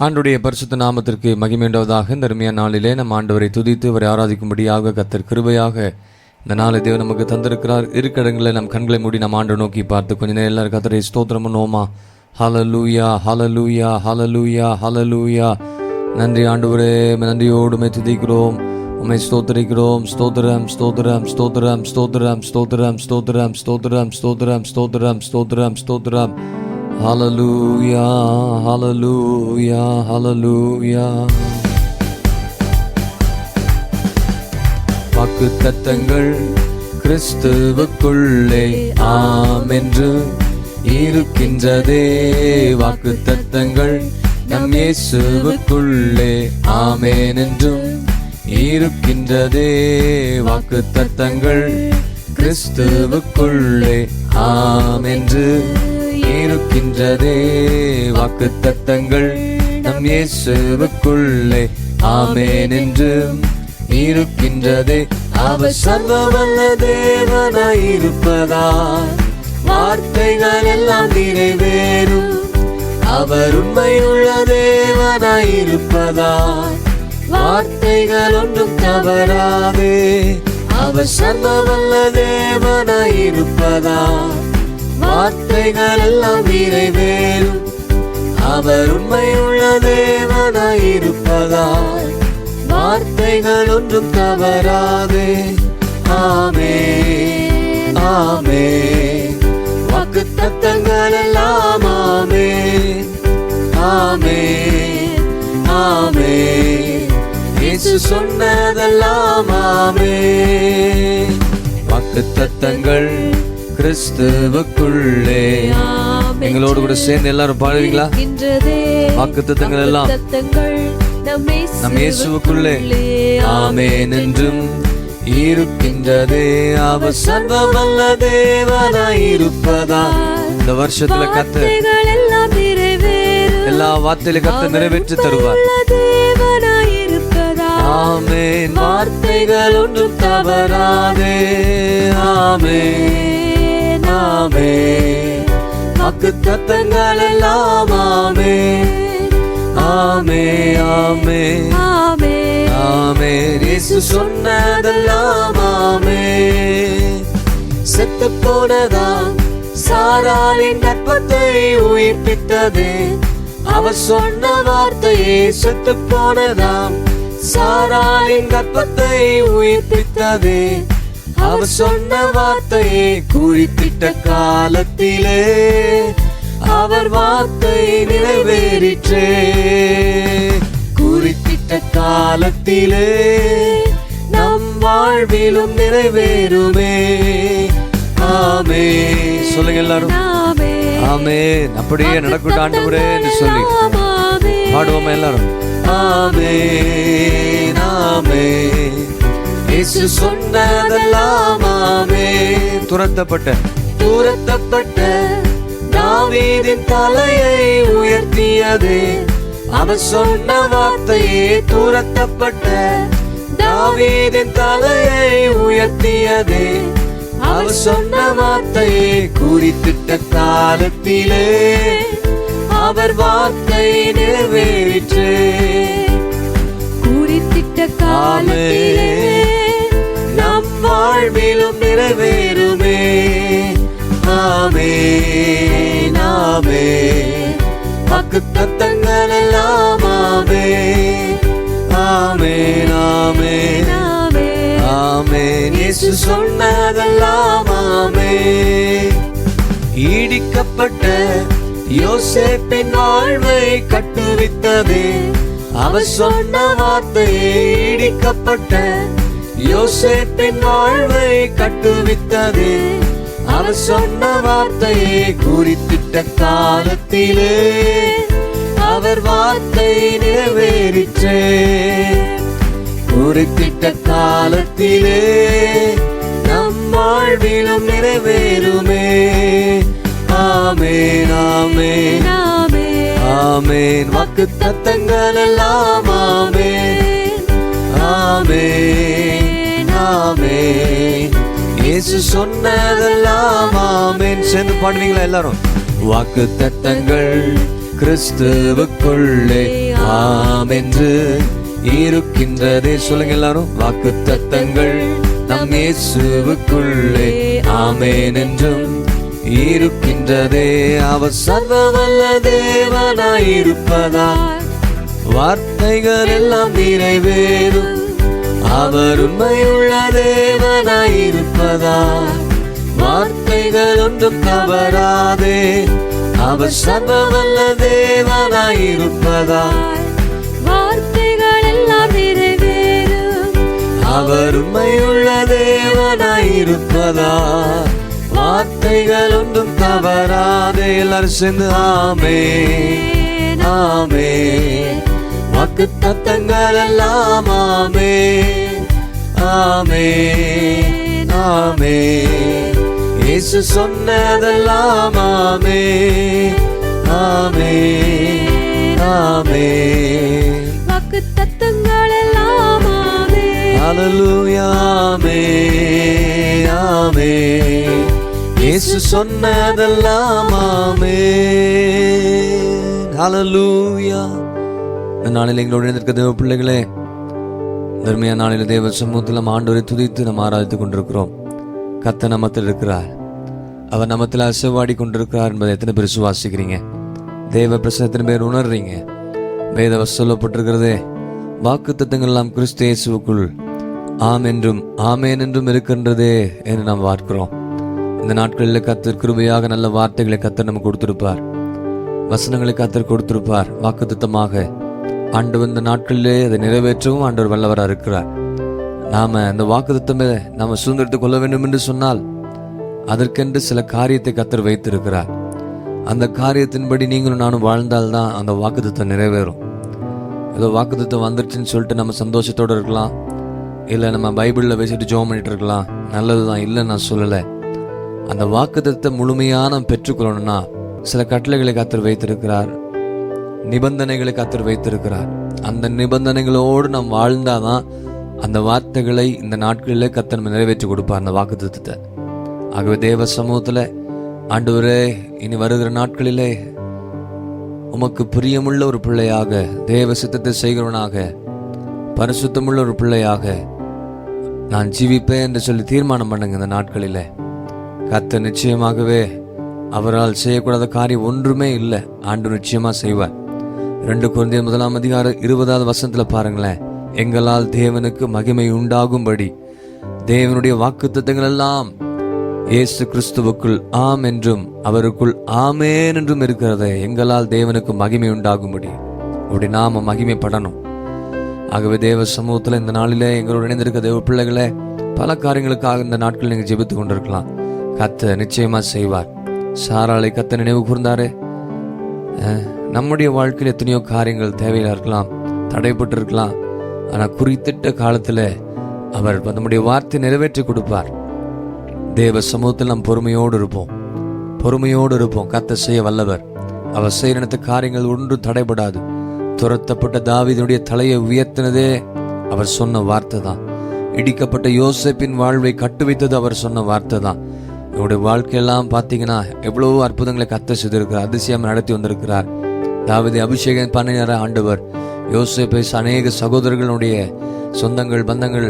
ஆண்டுடைய பரிசுத்த நாமத்திற்கு மகிமையுண்டாவதாக. இந்த அருமையான நாளிலே நம் ஆண்டவரை துதித்து அவரை ஆராதிக்கும்படியாக கர்த்தர் கிருபையாக இந்த நாளை தேவன் நமக்கு தந்திருக்கிறார். இருக்கடங்களில் நம் கண்களை மூடி நம் ஆண்டை நோக்கி பார்த்து கொஞ்ச நேரம் எல்லாரும் கர்த்தரை ஸ்தோத்திரம் பண்ணுவோமா? ஹல்லேலூயா, ஹல்லேலூயா, ஹல்லேலூயா, ஹல்லேலூயா. நன்றி ஆண்டவரே, நன்றியோடு உம்மை துதிக்கிறோம், உம்மை ஸ்தோத்திரிக்கிறோம். ஸ்தோத்திரம், ஸ்தோத்திரம், ஸ்தோத்திரம், ஸ்தோத்திரம், ஸ்தோத்திரம், ஸ்தோத்திரம், ஸ்தோத்திரம், ஸ்தோத்திரம், ஸ்தோத்திரம், ஸ்தோத்திரம், ஸ்தோத்திரம். ஹல்லேலூயா, ஹல்லேலூயா, ஹல்லேலூயா. வாக்குத்தத்தங்கள் கிறிஸ்துவுக்குள்ளே ஆம் என்று இருக்கின்றதே. வாக்குத்தத்தங்கள் நம் இயேசுவுக்குள்ளே ஆமென் என்றும் இருக்கின்றதே. வாக்குத்தத்தங்கள் கிறிஸ்துவுக்குள்ளே ஆம் என்று இருக்கின்றதே. வாக்குத்தத்தங்கள் நம் இயேசுவுக்குள்ளே ஆமென் என்றும் இருக்கின்றதே. அவர் சர்வவல்ல தேவனாய் இருப்பதால் வார்த்தைகள் எல்லாம் நிறைவேறும். அவர் உண்மையுள்ள தேவனாய் இருப்பதால் வார்த்தைகள் ஒன்றும் தவறாதே. அவர் சர்வவல்ல தேவனாய் இருப்பதால் வார்த்தைகள் எல்லாம் நிறைவேறும். அவர் உண்மையுள்ள தேவனாய் இருப்பதால் வார்த்தைகள் ஒன்றும் தவறாதே. ஆமென், ஆமென். வாக்குத்தத்தங்கள் எல்லாம் ஆமென், ஆமென், ஆமென். இயேசு சொன்னதெல்லாம் ஆமென். வாக்குத்தத்தங்கள் கிறிஸ்துவுக்குள்ளே. எங்களோடு கூட சேர்ந்து எல்லாரும் பாடுவீங்களா? வாக்குத்தத்தங்கள் எல்லாம் நம் இயேசுவுக்குள்ளே ஆமென் என்றும் இருக்கின்றதே. அவர் சர்வவல்ல தேவனாய் இருப்பதால் இந்த வருஷத்துல கர்த்தர் எல்லா வார்த்தையிலும் கர்த்தர் நிறைவேற்றி தருவார். ஆமென். வார்த்தைகள் ஒன்றும் தவறாதே. ஆமென், ஆமென். வாக்குத்தத்தங்கள் எல்லாம் ஆமென், ஆமென், ஆமென், ஆமென். இயேசு சொன்னதெல்லாம் ஆமென். செத்து போனதாம் சாராளின் கர்ப்பத்தை உயிர்ப்பித்தது. அவர் சொன்ன வார்த்தையே செத்து போனதாம் சாராளின் கர்ப்பத்தை உயிர்ப்பித்தது. அவர் சொன்ன வார்த்தையை குறிப்பிட்ட காலத்திலே அவர் வார்த்தை நிறைவேறிற்றே. குறிப்பிட்ட காலத்திலே நம் வாழ்விலும் நிறைவேறுமே. ஆமென். சொல்லுங்க எல்லாரும் ஆமென். அப்படியே நடக்கட்டும் ஆண்டவரே என்று சொல்லி பாடுவோம் எல்லாரும். ஆமென், ஆமென். இயேசு சொன்னதெல்லாம் ஆமென். துரத்தப்பட்ட தாவீதின் தலையை உயர்த்தியது. அவர் சொன்ன வார்த்தையே துரத்தப்பட்ட தாவீதின் தலையை உயர்த்தியது. அவர் சொன்ன வார்த்தையை குறித்திட்ட காலத்திலே அவர் வார்த்தை நிறைவேறிற்றே. குறித்திட்ட காலத்திலே நம் வாழ்விலும் நிறைவேறுமே. ஆமென், ஆமென். வாக்குத்தத்தங்கள் எல்லாம் ஆமென், ஆமென், ஆமென், ஆமென். இயேசு சொன்னதெல்லாம் ஆமென். இடிக்கப்பட்ட யோசேப்பின் வாழ்வை கட்டுவித்தது. அவர் சொன்ன வார்த்தையே இடிக்கப்பட்ட யோசேப்பின் வாழ்வை கட்டுவித்தது. அவர் சொன்ன வார்த்தையை குறித்திட்ட காலத்திலே அவர் வார்த்தை நிறைவேறிற்றே. குறித்திட்ட காலத்திலே நம் வாழ்விலும் நிறைவேறுமே. ஆமென், ஆமென், ஆமென். வாக்குத்தத்தங்கள் எல்லாம் ஆமென், ஆமென், ஆமென். இயேசு சொன்னதெல்லாம் ஆமென். சேர்ந்து பாடுவீங்களா எல்லாரும்? வாக்குத்தத்தங்கள் கிறிஸ்துவுக்குள்ளே ஆம் என்று இருக்கின்றதே. சொல்லுங்க எல்லாரும். வாக்குத்தத்தங்கள் நம் இயேசுவுக்குள்ளே ஆமென் என்றும் இருக்கின்றதே. அவர் சர்வவல்ல தேவனாயிருப்பதால் வார்த்தைகள் எல்லாம் நிறைவேறும். அவர் உண்மையுள்ள தேவனாயிருப்பதால் வார்த்தைகள் ஒன்றும் தவறாதே. அவர் சர்வவல்ல தேவனாயிருப்பதால் வார்த்தைகள் எல்லாம் நிறைவேறும். அவர் உண்மையுள்ள தேவனாயிருப்பதால் வார்த்தைகள் ஒன்றும் தவறாதே. எல்லாரும் சேர்ந்து ஆமென் ஆமென். வாக்குத்தத்தங்கள் எல்லாம் ஆமென் ஆமென் ஆமென். இயேசு சொன்னதெல்லாம் ஆமென் ஆமென் ஆமென். வாக்குத்தத்தங்கள் எல்லாம் ஆமென். ஹல்லேலூயா ஆமென் ஆமென். இயேசு சொன்னதெல்லாம் ஆமென். ஹல்லேலூயா. இந்த நாளில் எங்களோடு இருந்திருக்க தேவ பிள்ளைகளே, தர்மையான நாளில் தேவ சமூகத்தில் நம்ம ஆண்டவரை துதித்து நம்ம ஆராதித்துக் கொண்டிருக்கிறோம். கர்த்தர் நம்மத்தில் இருக்கிறார், அவர் நம்மத்தில் அசைவாடி கொண்டிருக்கிறார் என்பதை எத்தனை பேர் விசுவாசிக்கிறீங்க? தேவ பிரசனத்தின் பேர் உணர்றீங்க? வேத சொல்லப்பட்டிருக்கிறதே, வாக்குத்தத்தங்கள் எல்லாம் கிறிஸ்து இயேசுவுக்குள் ஆம் என்றும் ஆமென் என்றும் இருக்கின்றதே என்று நாம் பார்க்கிறோம். இந்த நாட்களில் கர்த்தர் கிருபையாக நல்ல வார்த்தைகளை கர்த்தர் நமக்கு கொடுத்திருப்பார், வசனங்களை கர்த்தர் கொடுத்திருப்பார். வாக்குத்தத்தமாக ஆண்டவர் இந்த நாட்களிலே அதை நிறைவேற்றவும் ஆண்டவர் வல்லவராக இருக்கிறார். நாம அந்த வாக்குத்தத்தமே நாம சுதந்திரத்துக் கொள்ள வேண்டும் என்று சொன்னால் அதற்கென்று சில காரியத்தை கர்த்தர் வைத்திருக்கிறார். அந்த காரியத்தின்படி நீங்களும் நானும் வாழ்ந்தால்தான் அந்த வாக்குத்தத்தம் நிறைவேறும். ஏதோ வாக்குத்தத்தம் வந்துருச்சுன்னு சொல்லிட்டு நம்ம சந்தோஷத்தோடு இருக்கலாம், இல்லை நம்ம பைபிளில் வச்சுட்டு ஜெபம் பண்ணிட்டு இருக்கலாம், நல்லதுதான், இல்லை நான் சொல்லலை. அந்த வாக்குத்தத்தத்தை முழுமையான பெற்றுக்கொள்ளணும்னா சில கட்டளைகளை கர்த்தர் வைத்திருக்கிறார், நிபந்தனைகளை கர்த்தர் வைத்திருக்கிறார். அந்த நிபந்தனைகளோடு நாம் வாழ்ந்தாதான் அந்த வார்த்தைகளை இந்த நாட்களிலே கர்த்தர் நிறைவேற்றி கொடுப்பார், அந்த வாக்குத்தத்தத்தை. ஆகவே தேவ சமூகத்தில் ஆண்டவரே, இனி வருகிற நாட்களிலே உமக்கு பிரியமுள்ள ஒரு பிள்ளையாக, தேவ சித்தத்தை செய்கிறவனாக, பரிசுத்தமுள்ள ஒரு பிள்ளையாக நான் ஜீவிப்பேன் என்று சொல்லி தீர்மானம் பண்ணுங்க. இந்த நாட்களிலே கர்த்தர் நிச்சயமாகவே அவரால் செய்யக்கூடாத காரியம் ஒன்றுமே இல்லை, ஆண்டவர் நிச்சயமா செய்வார். 2 கொரிந்தியர் 1:20 பாருங்களேன். எங்களால் தேவனுக்கு மகிமை உண்டாகும்படி தேவனுடைய வாக்குத்தத்தங்கள் எல்லாம் இயேசு கிறிஸ்துவுக்குள் ஆம் என்றும் அவருக்குள் ஆமென் என்றும் இருக்கிறதே. எங்களால் தேவனுக்கு மகிமை உண்டாகும்படி அப்படி நாம மகிமைப்படணும். ஆகவே தேவ சமூகத்தில் இந்த நாளிலே எங்களோடு இணைந்திருக்க தேவ பிள்ளைகளே, பல காரியங்களுக்காக இந்த நாட்கள் நீங்கள் ஜெபித்து கொண்டிருக்கலாம். கர்த்தர் நிச்சயமா செய்வார். சாராளை கர்த்தர் நினைவு கூர்ந்தாரே. நம்முடைய வாழ்க்கையில் எத்தனையோ காரியங்கள் தேவையாக இருக்கலாம், தடைப்பட்டு இருக்கலாம். ஆனால் குறித்திட்ட காலத்தில் அவர் நம்முடைய வார்த்தை நிறைவேற்றி கொடுப்பார். தேவ சமூகத்தில் நாம் பொறுமையோடு இருப்போம், பொறுமையோடு இருப்போம். கர்த்தர் செய்ய வல்லவர். அவர் செய்ய நினைத்த காரியங்கள் ஒன்றும் தடைபடாது. துரத்தப்பட்ட தாவீதுடைய தலையை உயர்த்தினதே அவர் சொன்ன வார்த்தை தான். இடிக்கப்பட்ட யோசேப்பின் வாழ்வை கட்டு வைத்தது அவர் சொன்ன வார்த்தை தான். என்னுடைய வாழ்க்கையெல்லாம் பார்த்தீங்கன்னா எவ்வளவோ அற்புதங்களை கர்த்தர் செய்திருக்கிறார், அதிசயம் நடத்தி வந்திருக்கிறார். தாவீதை அபிஷேகம் பண்ணினார ஆண்டவர். யோசேப்பை அநேக சகோதரர்களுடைய சொந்தங்கள் பந்தங்கள்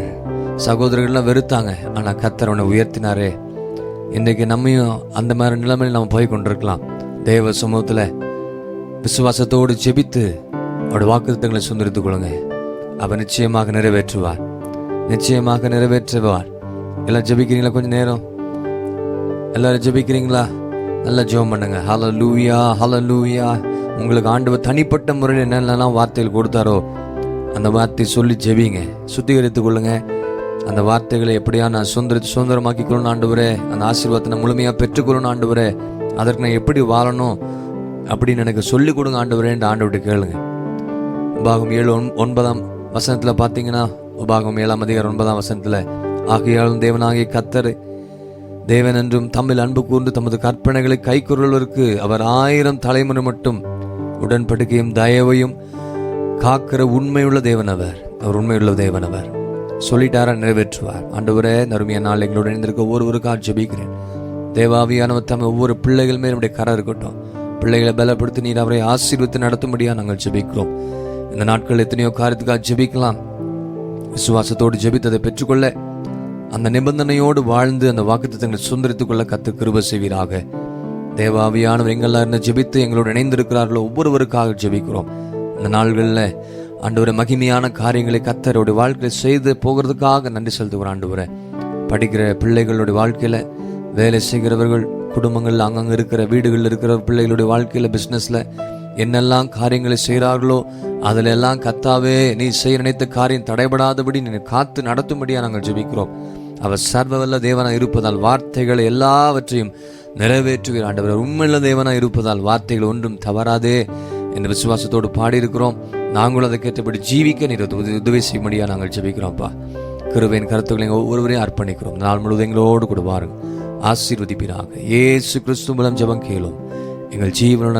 சகோதரர்கள்லாம் வெறுத்தாங்க, ஆனால் கர்த்தர் அவனை உயர்த்தினாரே. இன்றைக்கு நம்மையும் அந்த மாதிரி நிலைமையில் நம்ம போய் கொண்டிருக்கலாம். தேவ சமூகத்தில் விசுவாசத்தோடு ஜெபித்து அவருடைய வாக்குத்தத்தங்களை சுந்தரித்துக் கொள்ளுங்க. அவர் நிச்சயமாக நிறைவேற்றுவார், நிச்சயமாக நிறைவேற்றுவார். எல்லாம் ஜெபிக்கிறீங்களா? கொஞ்சம் நேரம் எல்லாரும் ஜெபிக்கிறீங்களா? நல்லா ஜெபம் பண்ணுங்க. ஹல்லேலூயா ஹல்லேலூயா. உங்களுக்கு ஆண்டவர் தனிப்பட்ட முறையில் என்னென்னலாம் வார்த்தைகள் கொடுத்தாரோ அந்த வார்த்தையை சொல்லி ஜெபிங்க, சுத்திகரித்துக் கொள்ளுங்க. அந்த வார்த்தைகளை எப்படியா நான் சுதந்திரமாக்கி கொள்ளணும் ஆண்டவரே, அந்த ஆசீர்வாதத்தை நான் முழுமையாக பெற்றுக்கொள்ளணும் ஆண்டவரே, அதற்கு நான் எப்படி வாழணும் அப்படின்னு எனக்கு சொல்லிக் கொடுங்க ஆண்டவரே என்று ஆண்டவர்கிட்ட கேளுங்க. உபாகம் 7:9 பார்த்தீங்கன்னா, உபாகம் 7:9 ஆகையாலும் தேவனாகிய கர்த்தர் தேவன் என்றும் தம்மில் அன்பு கூர்ந்து தமது கற்பனைகளை கை கொள்வதற்கு அவர் 1000 தலைமுறை மட்டும் உடன்படிக்கையும் தயவையும் காக்கிற உண்மையுள்ள தேவன் அவர். அவர் உண்மையுள்ள தேவன். அவர் சொல்லிட்டாரா, நிறைவேற்றுவார். ஆண்டவரே, நறுமைய நாள் எங்களோட இணைந்திருக்க ஒவ்வொருவருக்காக ஜெபிக்கிறேன். தேவாவியானவர் தம்மை ஒவ்வொரு பிள்ளைகள் மேல் நம்முடைய கரம் இருக்கட்டும். பிள்ளைகளை பலப்படுத்தி நீர் அவரை ஆசீர்வதித்து நடத்தும்படியா நாங்கள் ஜெபிக்கிறோம். இந்த நாட்கள் எத்தனையோ காரியத்துக்காக ஜெபிக்கலாம். விசுவாசத்தோடு ஜெபித்ததை பெற்றுக்கொள்ள, அந்த நிபந்தனையோடு வாழ்ந்து அந்த வாக்குத்தத்தங்களை சுதந்திரித்துக் கொள்ள கர்த்தர் கிருபை செய்வீராக. தேவாவியானவர் எங்கெல்லாம் இருந்து ஜெபித்து எங்களோடு இணைந்திருக்கிறார்களோ ஒவ்வொருவருக்காக ஜெபிக்கிறோம். இந்த நாள்களில் ஆண்டவரை மகிமையான காரியங்களை கர்த்தருடைய வாழ்க்கையில் செய்து போகிறதுக்காக நன்றி செலுத்துகிறோம். ஆண்டவரை படிக்கிற பிள்ளைகளுடைய வாழ்க்கையில், வேலை செய்கிறவர்கள் குடும்பங்கள், அங்கங்கே இருக்கிற வீடுகளில் இருக்கிற பிள்ளைகளுடைய வாழ்க்கையில், பிஸ்னஸில் என்னெல்லாம் காரியங்களை செய்கிறார்களோ அதில் எல்லாம் கர்த்தாவே நீ செய்ய நினைத்த காரியம் தடைபடாதபடி நீ காத்து நடத்தும்படியாக நாங்கள் ஜெபிக்கிறோம். அவர் சர்வவல்ல தேவனாக இருப்பதால் வார்த்தைகளை எல்லாவற்றையும் நிறைவேற்றுகிற ஆண்டவர் உண்மையுள்ள தேவனாக இருப்பதால் வார்த்தைகள் ஒன்றும் தவறாதே என்ற விசுவாசத்தோடு பாடியிருக்கிறோம். நாங்களும் அதை கேட்டபடி ஜீவிக்க நீர் உதவி செய்யும்படியாக நாங்கள் ஜெபிக்கிறோம்ப்பா. கிருபையின் கருத்துக்களை ஒவ்வொருவரையும் அர்ப்பணிக்கிறோம். நாள் முழுவதும் எங்களோடு கூட பாருங்க, ஆசீர்வதிப்பீராக. இயேசு கிறிஸ்து மூலம் ஜெபம் கேளும் எங்கள் ஜீவனுடன்